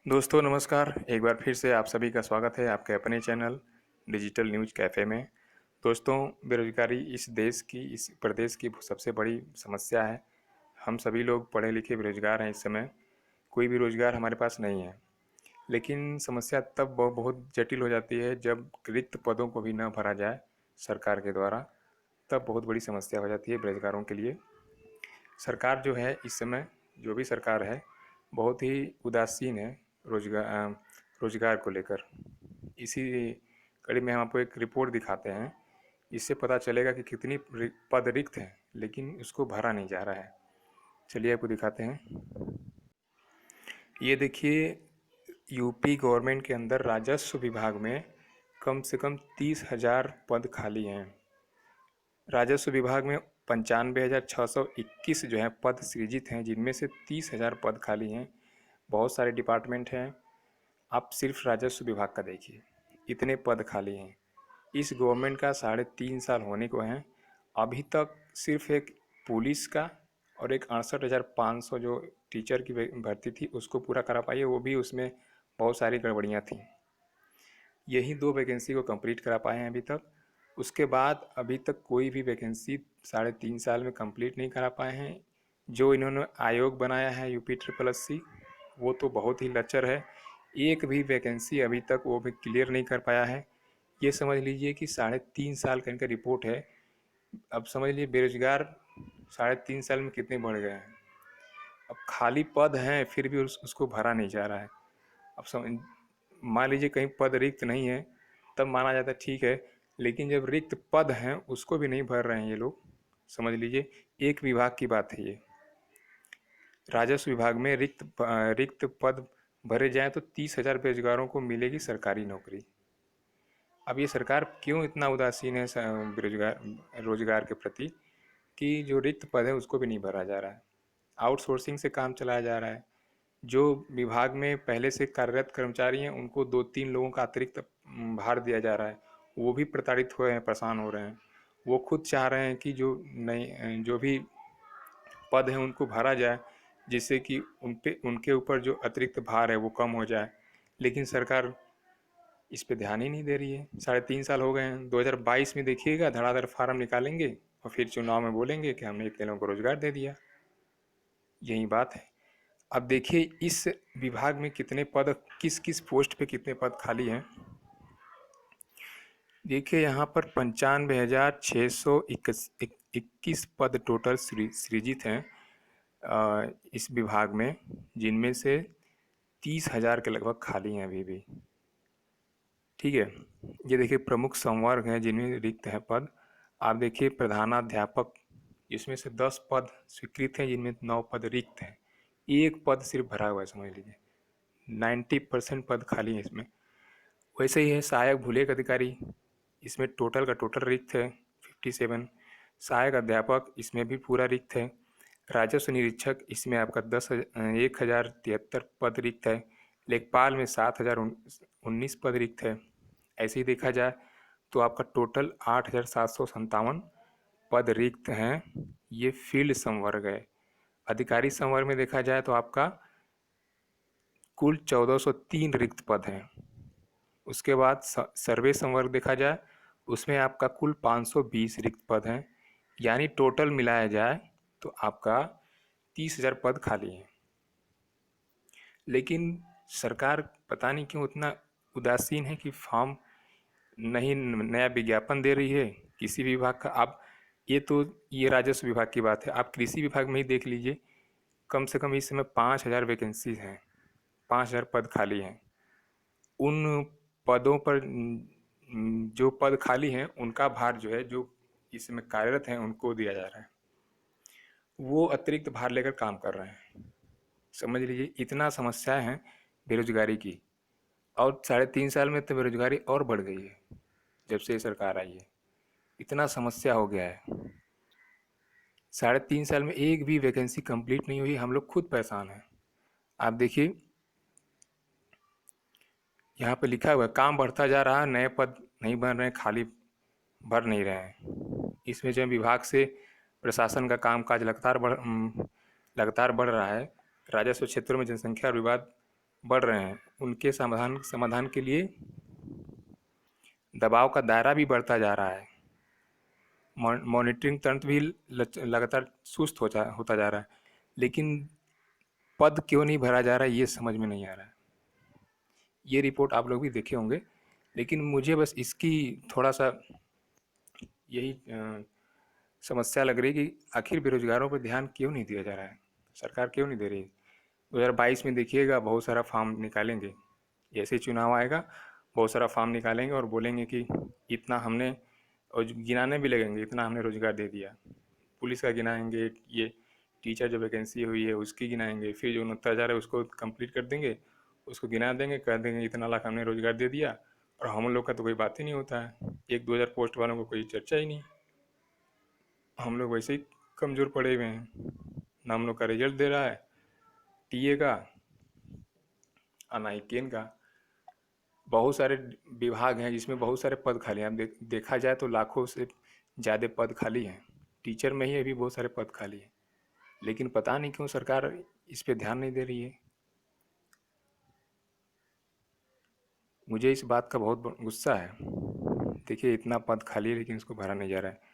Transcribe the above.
दोस्तों नमस्कार। एक बार फिर से आप सभी का स्वागत है आपके अपने चैनल डिजिटल न्यूज़ कैफ़े में। दोस्तों, बेरोज़गारी इस प्रदेश की सबसे बड़ी समस्या है। हम सभी लोग पढ़े लिखे बेरोज़गार हैं। इस समय कोई भी रोज़गार हमारे पास नहीं है। लेकिन समस्या तब बहुत जटिल हो जाती है जब रिक्त पदों को भी न भरा जाए सरकार के द्वारा। तब बहुत बड़ी समस्या हो जाती है बेरोज़गारों के लिए। सरकार जो है इस समय, जो भी सरकार है, बहुत ही उदासीन है रोजगार को लेकर। इसी कड़ी में हम आपको एक रिपोर्ट दिखाते हैं। इससे पता चलेगा कि कितनी पद रिक्त हैं लेकिन उसको भरा नहीं जा रहा है। चलिए आपको दिखाते हैं। ये देखिए, यूपी गवर्नमेंट के अंदर राजस्व विभाग में कम से कम 30,000 पद खाली हैं। राजस्व विभाग में 95,621 जो है पद सृजित हैं, जिनमें से 30,000 पद खाली हैं। बहुत सारे डिपार्टमेंट हैं। आप सिर्फ राजस्व विभाग का देखिए, इतने पद खाली हैं। इस गवर्नमेंट का 3.5 साल होने को हैं। अभी तक सिर्फ एक पुलिस का और एक 68,500 जो टीचर की भर्ती थी उसको पूरा करा पाई है, वो भी उसमें बहुत सारी गड़बड़ियाँ थी। यही 2 वैकेंसी को कंप्लीट करा पाए हैं अभी तक। उसके बाद अभी तक कोई भी वैकेंसी 3.5 साल में कंप्लीट नहीं करा पाए हैं। जो इन्होंने आयोग बनाया है UP SSSC, वो तो बहुत ही लचर है। एक भी वैकेंसी अभी तक वो भी क्लियर नहीं कर पाया है। ये समझ लीजिए कि 3.5 साल का इनका रिपोर्ट है। अब समझ लीजिए बेरोजगार 3.5 साल में कितने बढ़ गए हैं। अब खाली पद हैं फिर भी उसको भरा नहीं जा रहा है। अब समझ मान लीजिए कहीं पद रिक्त नहीं है, तब माना जाता है ठीक है। लेकिन जब रिक्त पद हैं उसको भी नहीं भर रहे हैं ये लोग। समझ लीजिए एक विभाग की बात है ये। राजस्व विभाग में रिक्त पद भरे जाएं तो 30,000 बेरोजगारों को मिलेगी सरकारी नौकरी। अब ये सरकार क्यों इतना उदासीन है बेरोजगार रोजगार के प्रति कि जो रिक्त पद है उसको भी नहीं भरा जा रहा है। आउटसोर्सिंग से काम चलाया जा रहा है। जो विभाग में पहले से कार्यरत कर्मचारी हैं उनको 2-3 लोगों का अतिरिक्त भार दिया जा रहा है। वो भी प्रताड़ित हुए हैं, परेशान हो रहे हैं। वो खुद चाह रहे हैं कि जो भी पद हैं उनको भरा जाए, जिससे कि उनके ऊपर जो अतिरिक्त भार है वो कम हो जाए। लेकिन सरकार इस पे ध्यान ही नहीं दे रही है। 3.5 साल हो गए हैं। 2022 में देखिएगा धड़ाधड़ फार्म निकालेंगे और फिर चुनाव में बोलेंगे कि हमने इतने लोगों को रोजगार दे दिया। यही बात है। अब देखिए इस विभाग में कितने पद, किस किस पोस्ट पे कितने पद खाली हैं। देखिए यहाँ पर 95,621 पद टोटल सृजित हैं इस विभाग में, जिनमें से 30,000 के लगभग खाली हैं अभी भी। ठीक है। ये देखिए प्रमुख संवर्ग हैं जिनमें रिक्त है पद। आप देखिए प्रधानाध्यापक, इसमें से 10 पद स्वीकृत हैं जिनमें 9 पद रिक्त हैं। एक पद सिर्फ भरा हुआ है, समझ लीजिए 90% पद खाली है इसमें। वैसे ही है सहायक भूलेख अधिकारी, इसमें टोटल का टोटल रिक्त है 57। सहायक अध्यापक इसमें भी पूरा रिक्त है। राजस्व निरीक्षक इसमें आपका 1,073 पद रिक्त है। लेखपाल में 7,019 पद रिक्त है। ऐसे ही देखा जाए तो आपका टोटल 8,757 पद रिक्त हैं। ये फील्ड संवर्ग है। अधिकारी संवर्ग में देखा जाए तो आपका कुल 1,403 रिक्त पद हैं। उसके बाद सर्वे संवर्ग देखा जाए, उसमें आपका कुल 520 रिक्त पद हैं। यानी टोटल मिलाया जाए तो आपका 30,000 पद खाली हैं। लेकिन सरकार पता नहीं क्यों उतना उदासीन है कि फॉर्म नहीं, नया विज्ञापन दे रही है किसी भी विभाग का। आप ये राजस्व विभाग की बात है, आप कृषि विभाग में ही देख लीजिए। कम से कम इस समय 5,000 वैकेंसी हैं, 5,000 पद खाली हैं। उन पदों पर जो पद खाली हैं उनका भार जो है, जो इसमें कार्यरत हैं उनको दिया जा रहा है। वो अतिरिक्त भार लेकर काम कर रहे हैं। समझ लीजिए इतना समस्या है बेरोजगारी की। और 3.5 साल में तो बेरोजगारी और बढ़ गई है जब से ये सरकार आई है। इतना समस्या हो गया है। 3.5 साल में एक भी वैकेंसी कंप्लीट नहीं हुई। हम लोग खुद परेशान हैं। आप देखिए यहाँ पे लिखा हुआ है काम बढ़ता जा रहा है, नए पद नहीं बन रहे, खाली भर नहीं रहे हैं। इसमें जो विभाग से प्रशासन का कामकाज लगातार बढ़ रहा है। राजस्व क्षेत्रों में जनसंख्या और विवाद बढ़ रहे हैं, उनके समाधान समाधान के लिए दबाव का दायरा भी बढ़ता जा रहा है। मॉनिटरिंग तंत्र भी लगातार सुस्त होता जा रहा है। लेकिन पद क्यों नहीं भरा जा रहा है, ये समझ में नहीं आ रहा है। ये रिपोर्ट आप लोग भी देखे होंगे, लेकिन मुझे बस इसकी थोड़ा सा यही समस्या लग रही है कि आखिर बेरोजगारों पर ध्यान क्यों नहीं दिया जा रहा है, सरकार क्यों नहीं दे रही। 2022 में देखिएगा, बहुत सारा फॉर्म निकालेंगे, जैसे ही चुनाव आएगा बहुत सारा फॉर्म निकालेंगे और बोलेंगे कि इतना हमने, और गिनाने भी लगेंगे, इतना हमने रोजगार दे दिया। पुलिस का गिनाएंगे, ये टीचर जो वैकेंसी हुई है उसकी गिनाएंगे, फिर जो 69,000 है उसको कंप्लीट कर देंगे, उसको गिना देंगे, कह देंगे इतना लाख हमने रोजगार दे दिया। और हम लोग का तो कोई बात ही नहीं होता है, 1-2 हज़ार पोस्ट वालों को कोई चर्चा ही नहीं। हम लोग वैसे ही कमज़ोर पड़े हुए हैं, ना हम लोग का रिजल्ट दे रहा है टीए का और ना ही केन का। बहुत सारे विभाग हैं जिसमें बहुत सारे पद खाली हैं। देखा जाए तो लाखों से ज़्यादा पद खाली हैं। टीचर में ही अभी बहुत सारे पद खाली हैं, लेकिन पता नहीं क्यों सरकार इस पे ध्यान नहीं दे रही है। मुझे इस बात का बहुत गुस्सा है। देखिए, इतना पद खाली है लेकिन इसको भरा नहीं जा रहा है।